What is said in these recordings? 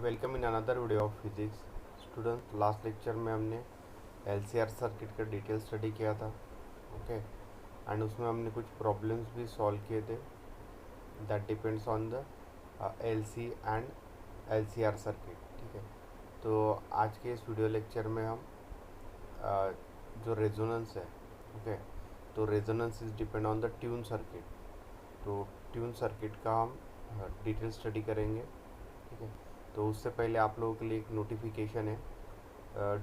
Welcome in another video of physics. Student, last lecture में हमने LCR circuit का detail study किया था। ओके, एंड उसमें हमने कुछ प्रॉब्लम्स भी सॉल्व किए थे that depends on the LC and LCR circuit. ठीक है, तो आज के इस वीडियो लेक्चर में हम जो रेजोनेंस है, ओके, तो resonance is depend on the tune circuit. तो ट्यून सर्किट का हम डिटेल स्टडी करेंगे। ठीक है, तो उससे पहले आप लोगों के लिए एक नोटिफिकेशन है।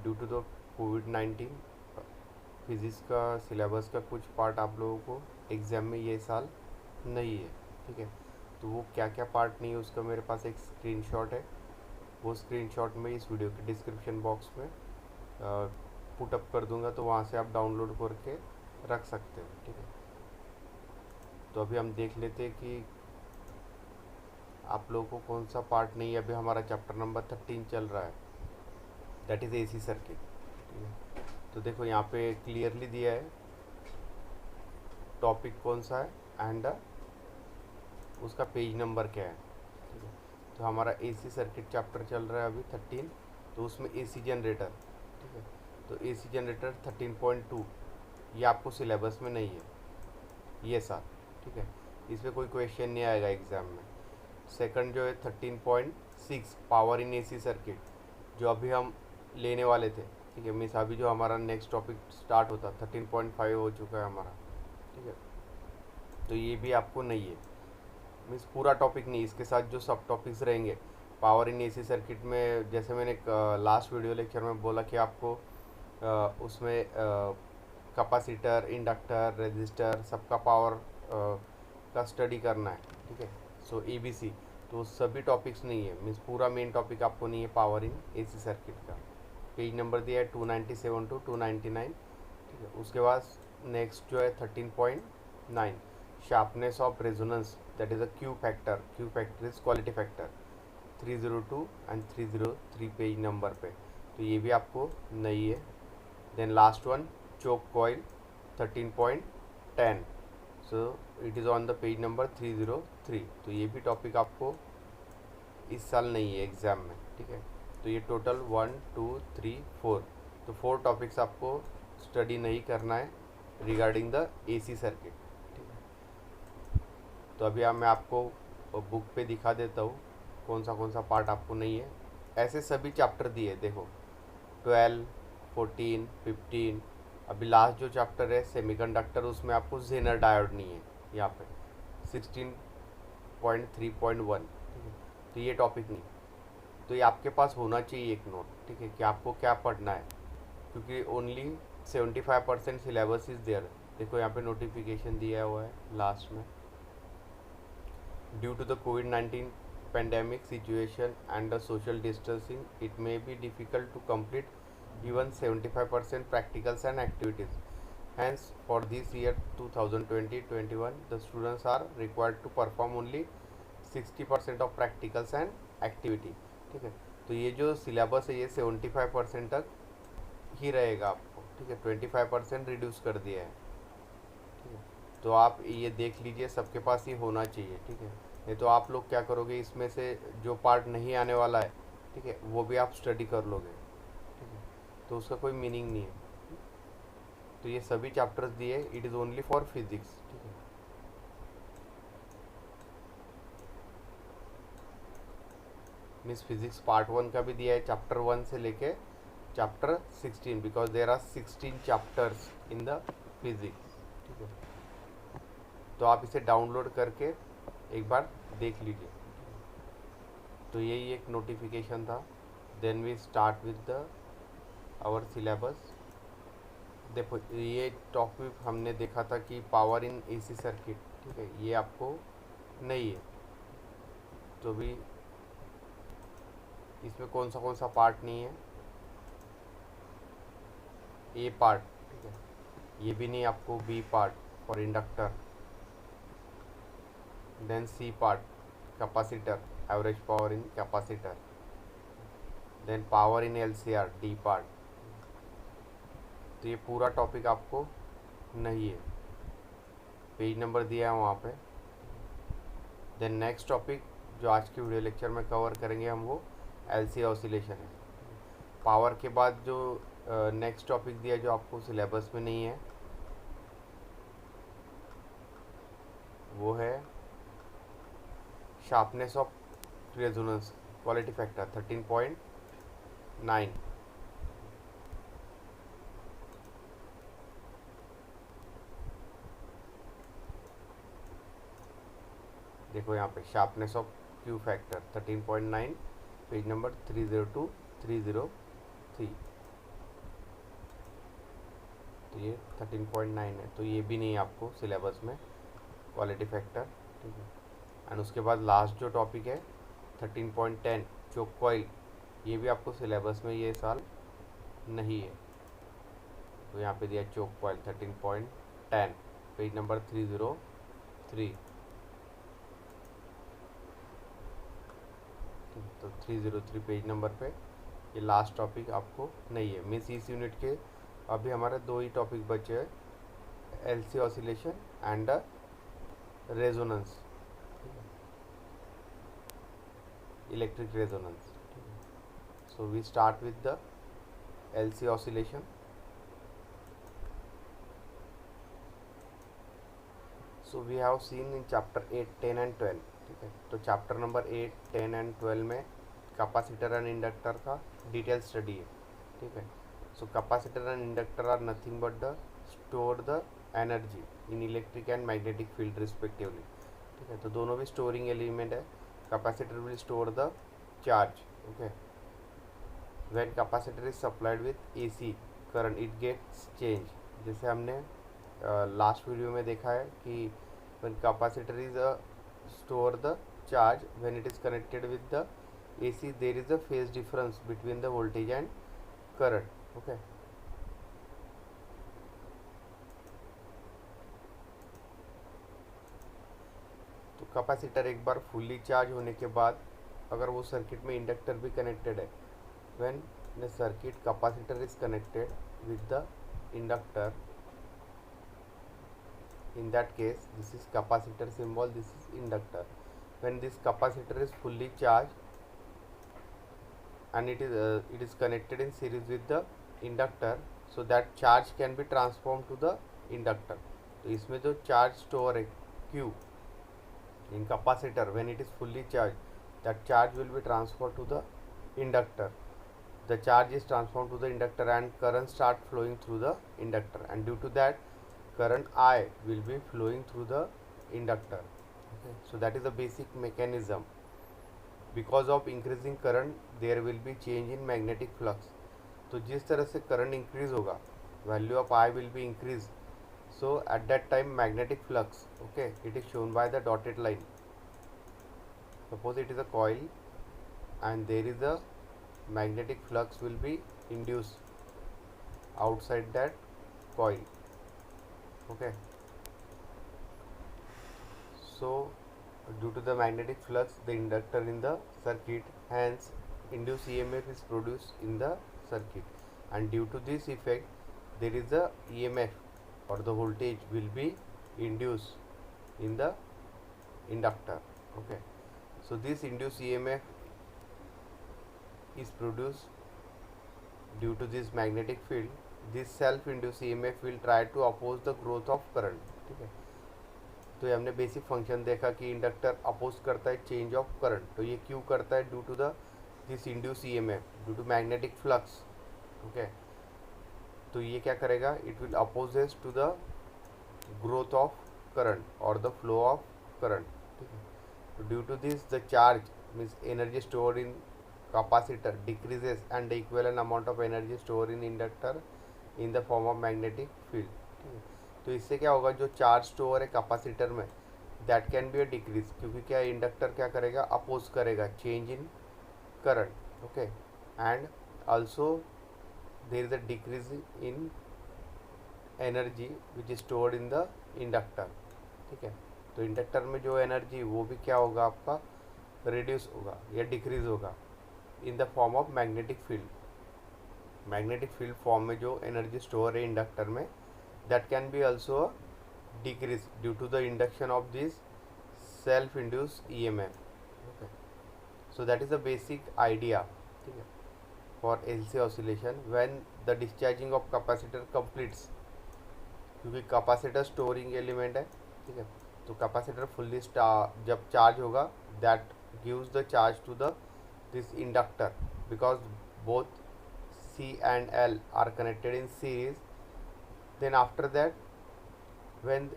ड्यू टू द कोविड-19 फिज़िक्स का सिलेबस का कुछ पार्ट आप लोगों को एग्ज़ाम में ये साल नहीं है। ठीक है, तो वो क्या क्या पार्ट नहीं है उसका मेरे पास एक स्क्रीनशॉट है। वो स्क्रीनशॉट में इस वीडियो के डिस्क्रिप्शन बॉक्स में पुट अप कर दूंगा, तो वहाँ से आप डाउनलोड करके रख सकते हो। ठीक है, तो अभी हम देख लेते हैं कि आप लोगों को कौन सा पार्ट नहीं है। अभी हमारा चैप्टर नंबर 13 चल रहा है, दैट इज़ एसी सर्किट। ठीक है, तो देखो यहाँ पे क्लियरली दिया है टॉपिक कौन सा है एंड उसका पेज नंबर क्या है। ठीक है, तो हमारा एसी सर्किट चैप्टर चल रहा है अभी 13, तो उसमें एसी जनरेटर। ठीक है, तो एसी जनरेटर 13.2 ये आपको सिलेबस में नहीं है ये साल। ठीक है, इसमें कोई क्वेश्चन नहीं आएगा एग्ज़ाम में। सेकंड जो है 13.6 पावर इन एसी सर्किट, जो अभी हम लेने वाले थे। ठीक है, मीन्स अभी जो हमारा नेक्स्ट टॉपिक स्टार्ट होता 13.5 हो चुका है हमारा। ठीक है, तो ये भी आपको नहीं है, मीन्स पूरा टॉपिक नहीं, इसके साथ जो सब टॉपिक्स रहेंगे पावर इन एसी सर्किट में, जैसे मैंने लास्ट वीडियो लेक्चर में बोला कि आपको उसमें कैपेसिटर, इंडक्टर, रेजिस्टर सबका पावर का स्टडी करना है। ठीक है, सो एबीसी, तो सभी टॉपिक्स नहीं है, मीन्स पूरा मेन टॉपिक आपको नहीं है पावर इन एसी सर्किट का। पेज नंबर दिया है 297 टू 299। ठीक है, उसके बाद नेक्स्ट जो है 13.9 sharpness of resonance, that is a Q factor. Q factor is quality factor 302 and 303 page number पे, तो ये भी आपको नहीं है। Then last one choke coil 13.10, so it is on the page number 303, तो ये भी टॉपिक आपको इस साल नहीं है एग्ज़ाम में। ठीक है, तो ये टोटल 1 2 3 4, तो 4 टॉपिक्स आपको स्टडी नहीं करना है रिगार्डिंग द एसी सर्किट। ठीक है, तो अभी मैं आपको बुक पे दिखा देता हूँ कौन सा पार्ट आपको नहीं है। ऐसे सभी चैप्टर दिए, देखो 12 14 15, अभी लास्ट जो चैप्टर है सेमीकंडक्टर, उसमें आपको जेनर डायोड नहीं है यहाँ पे 16.3.1। ठीक है, तो ये टॉपिक नहीं, तो ये आपके पास होना चाहिए एक नोट। ठीक है, कि आपको क्या पढ़ना है, क्योंकि ओनली 75% सिलेबस इज़ देयर। देखो यहाँ पे नोटिफिकेशन दिया हुआ है लास्ट में, ड्यू टू द कोविड-19 pandemic situation and the social distancing, it may be difficult to complete even 75% practicals and activities. Hence, for this year 2020-21, the students are required to perform only 60% of practicals and activity. ठीक है, तो ये जो syllabus है ये 75% तक ही रहेगा आपको। ठीक है, 25% रिड्यूस कर दिया है। ठीक है, तो आप ये देख लीजिए, सबके पास ये होना चाहिए। ठीक है, नहीं तो आप लोग क्या करोगे, इसमें से जो पार्ट नहीं आने वाला है, ठीक है, वो भी आप स्टडी कर लोगे। ठीक है, तो उसका कोई मीनिंग नहीं है। तो ये सभी चैप्टर्स दिए, it is only for physics. ठीक है, मीन्स फिजिक्स पार्ट 1 का भी दिया है, चैप्टर 1 से लेके chapter 16, because there are 16 chapters in the physics. ठीक है, तो आप इसे डाउनलोड करके एक बार देख लीजिए। तो यही एक नोटिफिकेशन था। Then we start with the our syllabus. देखो ये टॉपिक हमने देखा था कि पावर इन एसी सर्किट। ठीक है, ये आपको नहीं है, तो भी इसमें कौन सा पार्ट नहीं है, ए पार्ट। ठीक है, ये भी नहीं आपको, B part for inductor, then C part capacitor, average power in capacitor, then power in LCR, D part. तो ये पूरा टॉपिक आपको नहीं है, पेज नंबर दिया है वहाँ पे। देन नेक्स्ट टॉपिक जो आज के वीडियो लेक्चर में कवर करेंगे हम, वो एलसी ऑसिलेशन है। पावर के बाद जो नेक्स्ट टॉपिक दिया जो आपको सिलेबस में नहीं है वो है sharpness of resonance quality factor 13.9। देखो यहाँ पे sharpness of Q factor 13.9, page number 302 303। तो ये 13.9 है, तो ये भी नहीं है आपको सिलेबस में क्वालिटी फैक्टर, ठीक है। एंड उसके बाद लास्ट जो टॉपिक है 13.10 चोक कॉइल, ये भी आपको सिलेबस में ये साल नहीं है। तो यहाँ पे दिया चोक कॉइल 13.10, पेज नंबर 303। तो 303 पेज नंबर पे ये लास्ट टॉपिक आपको नहीं है। मीन्स इस यूनिट के अभी हमारे दो ही टॉपिक बचे हैं, LC oscillation and resonance, electric resonance. So we start with the LC oscillation. So we have seen in chapter 8, 10 and 12, ठीक है। तो चैप्टर नंबर 8, 10 एंड 12 में कैपेसिटर एंड इंडक्टर का डिटेल स्टडी है, ठीक है। So capacitor and inductor are nothing but the store the energy in electric and magnetic field respectively, ठीक है। तो दोनों भी स्टोरिंग एलिमेंट है। Capacitor will store the charge, okay. When capacitor is supplied with AC current it gets change. जैसे हमने last video में देखा है कि when capacitor is store the charge, when it is connected with the AC there is a phase difference between the voltage and current, okay। तो capacitor एक बार fully charge होने के बाद अगर वो सर्किट में इंडक्टर भी कनेक्टेड है, when the circuit capacitor is connected with the inductor, in that case this is capacitor symbol, this is inductor. When this capacitor is fully charged and it is connected in series with the inductor, so that charge can be transformed to the inductor. तो इसमें जो charge store है Q in capacitor, when it is fully charged, that charge will be transferred to the inductor. The charge is transformed to the inductor and current start flowing through the inductor, and due to that current I will be flowing through the inductor, okay. So that is the basic mechanism. Because of increasing current there will be change in magnetic flux. तो जिस तरह से current increase होगा, value of I will be increased, so at that time magnetic flux, okay, it is shown by the dotted line. Suppose it is a coil and there is a magnetic flux will be induced outside that coil, okay. So due to the magnetic flux the inductor in the circuit, hence induced EMF is produced in the circuit, and due to this effect there is a EMF or the voltage will be induced in the inductor, okay. So this induced EMF is produced due to this magnetic field. This self induced EMF will try to oppose the growth of current, ठीक है। तो ये हमने basic function देखा कि inductor oppose करता है change of current, तो ये क्यों करता है? Due to the this induce EMF due to magnetic flux, okay. तो ये क्या करेगा? It will opposes to the growth of current और द फ्लो ऑफ करंट, ठीक है। तो due to this the charge means energy store in capacitor decreases and the equivalent amount of energy store in inductor in the form of magnetic field, ठीक है। तो इससे क्या होगा? जो चार्ज स्टोर है कैपेसिटर में that can be a decrease, क्योंकि क्या इंडक्टर क्या करेगा? अपोज करेगा change in current, okay. And also there is a decrease in energy which is stored in the inductor, ठीक है। तो इंडक्टर में जो एनर्जी वो भी क्या होगा? आपका रिड्यूस होगा या डिक्रीज होगा इन the form of magnetic field. Magnetic field form में जो एनर्जी स्टोर है इंडक्टर में that can be also decreased due to the induction of this self induced EMF, okay. So that is the basic idea, ठीक है, for LC oscillation when the discharging of capacitor completes, क्योंकि capacitor storing element है, ठीक है। तो capacitor fully जब charge होगा, that gives the charge to the this inductor, because both C and L are connected in series. Then after that, when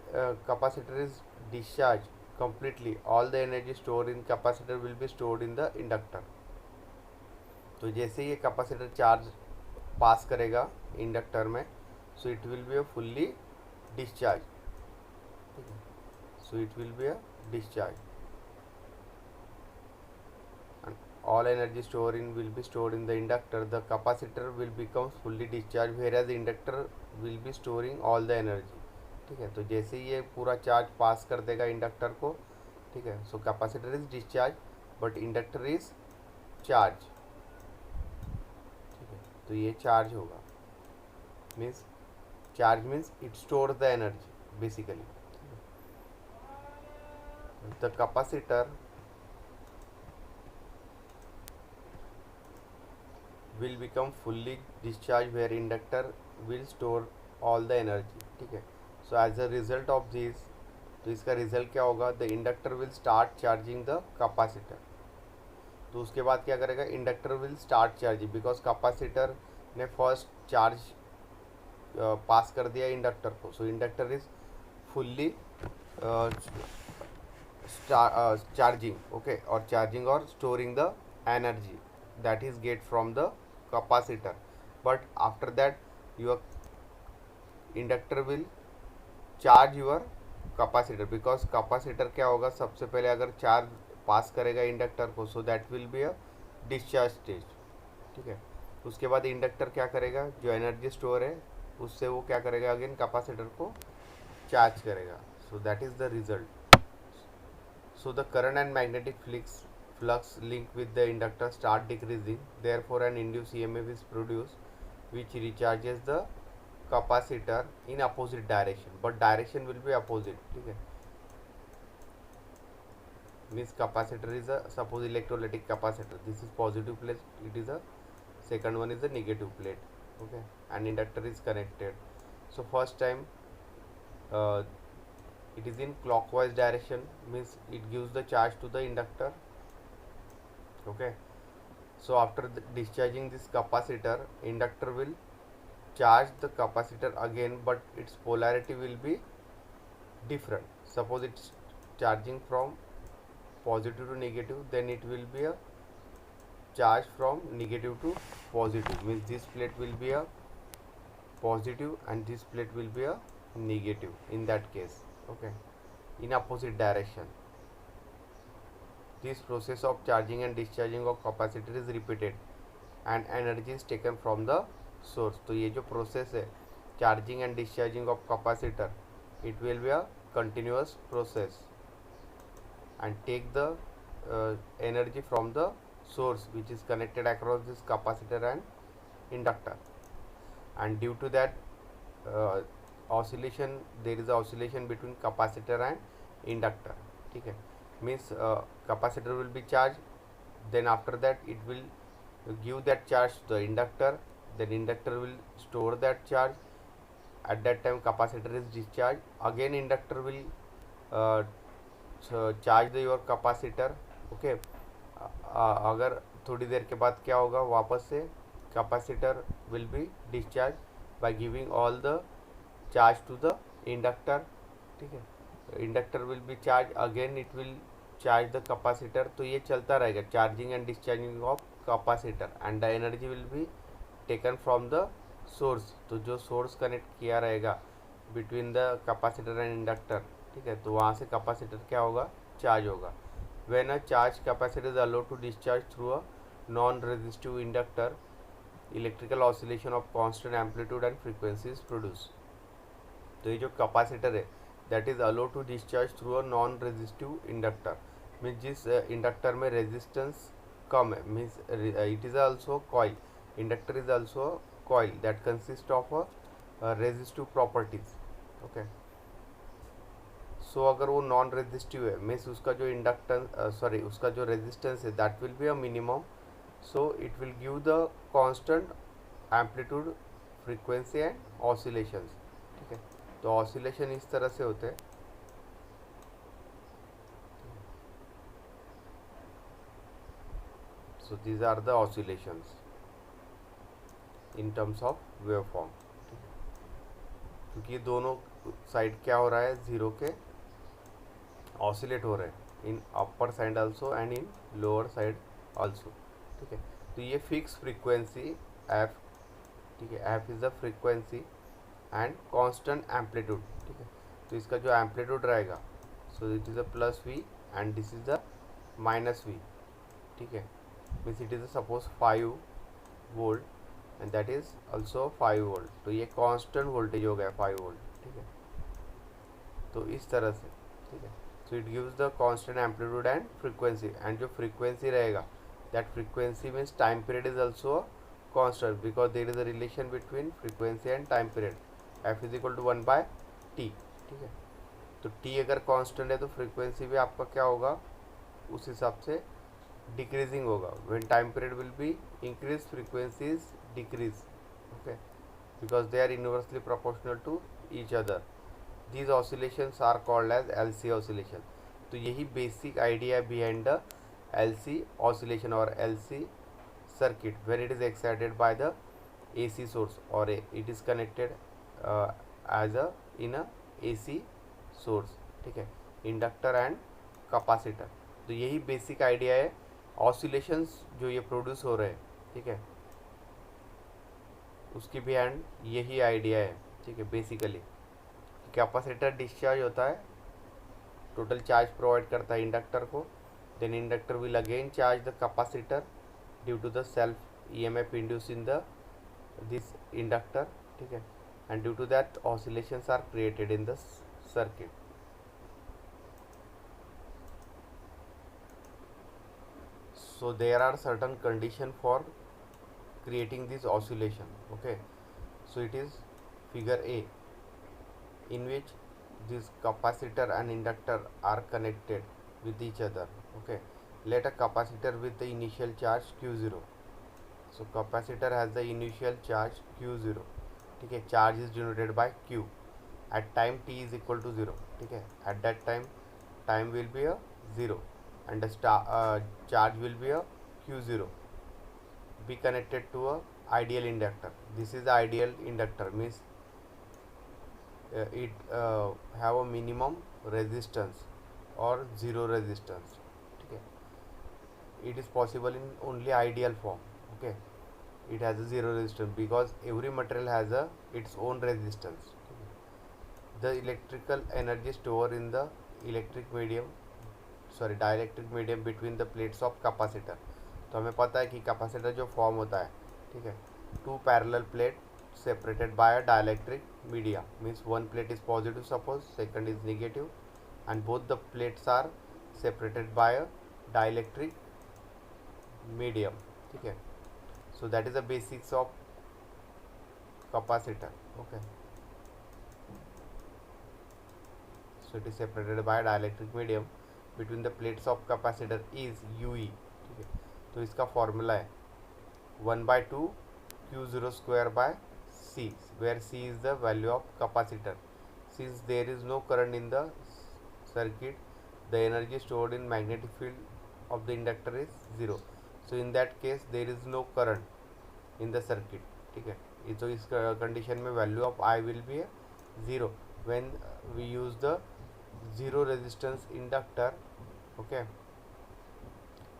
capacitor is discharged completely, all the energy stored in capacitor will be stored in the inductor. तो जैसे ही ये capacitor charge पास करेगा inductor में, सो it will be a fully discharge, ठीक है, सो it will be a discharge and all energy stored in will be stored in the inductor. The capacitor will become fully discharged, whereas the inductor will be storing all the energy, ठीक है। तो जैसे ही ये पूरा charge pass कर देगा inductor को, ठीक है, so capacitor is discharge but inductor is charge, ठीक है। तो ये चार्ज होगा, means charge means it store the energy basically. The capacitor will become fully discharged where inductor will store all the energy, ठीक है। so as a result of this, तो इसका result क्या होगा, the inductor will start charging the capacitor. तो उसके बाद क्या करेगा, inductor will start charging, because capacitor ने फर्स्ट चार्ज पास कर दिया इंडक्टर को, so inductor is fully charging, okay, और चार्जिंग और storing the energy that is get from the capacitor, but after that your inductor will charge your capacitor, because capacitor क्या होगा, सबसे पहले अगर चार्ज पास करेगा इंडक्टर को, so that will be a discharge stage, ठीक है। उसके बाद इंडक्टर क्या करेगा, जो एनर्जी स्टोर है उससे वो क्या करेगा, अगेन कैपेसिटर को चार्ज करेगा, so that is the result. So the current and magnetic flux link with the inductor start decreasing, therefore an induced EMF is produced which recharges the capacitor in opposite direction, but direction will be opposite, ठीक है। means capacitor is a, suppose electrolytic capacitor, this is positive plate, it is a second one is the negative plate, okay, and inductor is connected. So first time it is in clockwise direction, means it gives the charge to the inductor, okay. So after discharging this capacitor, inductor will charge the capacitor again, but its polarity will be different. Suppose it's charging from positive to negative, then it will be a charge from negative to positive, means this plate will be a positive and this plate will be a negative in that case, okay, in opposite direction. This process of charging and discharging of capacitor is repeated and energy is taken from the source. तो ये जो process है charging and discharging of capacitor, it will be a continuous process and take the energy from the source which is connected across this capacitor and inductor, and due to that oscillation, there is a oscillation between capacitor and inductor, ठीक है। means capacitor will be charged, then after that it will give that charge to the inductor, then inductor will store that charge, at that time capacitor is discharged, again inductor will charge your capacitor, okay। अगर थोड़ी देर के बाद क्या होगा, वापस से capacitor will be discharge by giving all the charge to the inductor, ठीक है। Inductor will be charge, again it will charge the capacitor, तो ये चलता रहेगा charging and discharging of capacitor, and the energy will be taken from the source, तो जो source connect किया रहेगा between the capacitor and inductor, ठीक है, तो वहाँ से कैपेसिटर क्या होगा, चार्ज होगा। When a charge capacitor is allowed to discharge through a non resistive inductor, electrical oscillation of constant amplitude and frequency is produce. तो ये जो कैपेसिटर है that is allowed to discharge through a non resistive inductor, means जिस inductor में resistance कम है, means it is also coil, inductor is also coil that consist of resistive properties, okay। So अगर वो नॉन रेजिस्टिव है means उसका जो inductance उसका जो रेजिस्टेंस है that will be a minimum, so it will give the constant amplitude frequency and oscillations. ठीक है, तो ऑसिलेशन इस तरह से होते हैं। So these are the oscillations in terms of waveform. क्योंकि ये दोनों साइड क्या हो रहा है, ज़ीरो के ऑसिलेट हो रहे हैं in upper side also and in lower side also. ठीक है, तो ये फिक्स फ्रीक्वेंसी एफ, ठीक है, F is the frequency and constant amplitude. ठीक है, तो इसका जो एम्पलीट्यूड रहेगा so it is a plus V and this is the minus V. ठीक है, means it is suppose 5 volt and that is also 5 volt, तो ये कांस्टेंट वोल्टेज हो गया 5 वोल्ट। ठीक है, तो इस तरह से। ठीक है, so it gives the constant amplitude and frequency, and जो फ्रीक्वेंसी रहेगा that frequency means time period is also constant because there is a relation between frequency and time period। f is equal to 1/t। ठीक है, तो t अगर constant है तो frequency भी आपका क्या होगा, उस हिसाब से डिक्रीजिंग होगा। when time period will be increase, frequency is decrease। okay, because they are inversely proportional to each other। these oscillations are called as LC oscillation। तो यही basic idea behind the LC oscillation और LC circuit when it is excited by the AC source or it is connected as a in a AC source। ठीक है, inductor and capacitor. तो यही basic idea है oscillations जो ये produce हो रहे हैं। ठीक है, उसकी भी एंड यही आइडिया है। ठीक है, बेसिकली कैपेसिटर डिस्चार्ज होता है, टोटल चार्ज प्रोवाइड करता है इंडक्टर को, then inductor will again charge the capacitor due to the self EMF induced in the this inductor। ठीक है, and due to that oscillations are created in the circuit। so there are certain condition for creating this oscillation। okay, so it is figure A in which this capacitor and inductor are connected with each other। okay, let a capacitor with the initial charge q0। so capacitor has the initial charge q0। ठीक है, charge is denoted by q at time t is equal to 0। ठीक है, at that time will be a 0 and the charge will be a q0 be connected to a ideal inductor। this is the ideal inductor means it have a minimum resistance or zero resistance। ठीक है, it is possible in only ideal form। okay, it has a zero resistance because every material has a its own resistance। the electrical energy stored in the dielectric medium between the plates of capacitor। तो हमें पता है कि capacitor जो form होता है, ठीक है, two parallel plate separated by a dielectric media means one plate is positive suppose, second is negative, and both the plates are separated by a dielectric medium। ठीक है, so that is the basics of capacitor। okay, so it is separated by a dielectric medium between the plates of capacitor is UE। ठीक है, तो इसका formula है 1/2 Q0 square by C where C is the value of capacitor। since there is no current in the circuit, the energy stored in magnetic field of the inductor is 0। so in that case there is no current in the circuit। ठीक है, तो इस condition में value of I will be 0 when we use the zero resistance inductor। okay,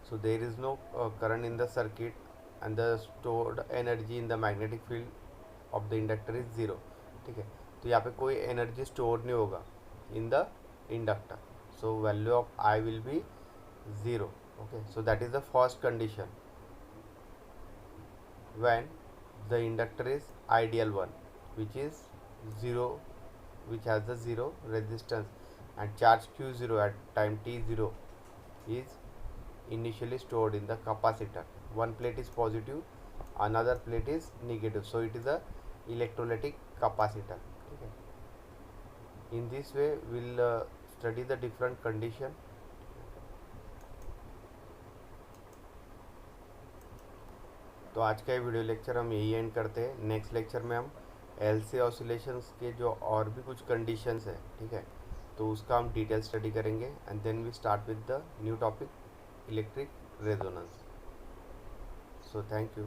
so there is no current in the circuit and the stored energy in the magnetic field of the inductor is 0। ठीक है, तो यहाँ पे कोई energy store नहीं होगा इन the inductor, so value of I will be 0। okay, so that is the first condition when the inductor is ideal one which is 0, which has the 0 resistance and charge q0 at time t0 is initially stored in the capacitor। one plate is positive, another plate is negative, so it is a electrolytic capacitor। ठीक है, in this way we'll study the different condition. तो आज का ये video lecture हम यही and करते हैं। नेक्स्ट लेक्चर में हम एलसी ऑसिलेशंस के जो और भी कुछ कंडीशंस है, ठीक है, तो उसका हम डिटेल स्टडी करेंगे and then we start with the new topic electric resonance. So thank you.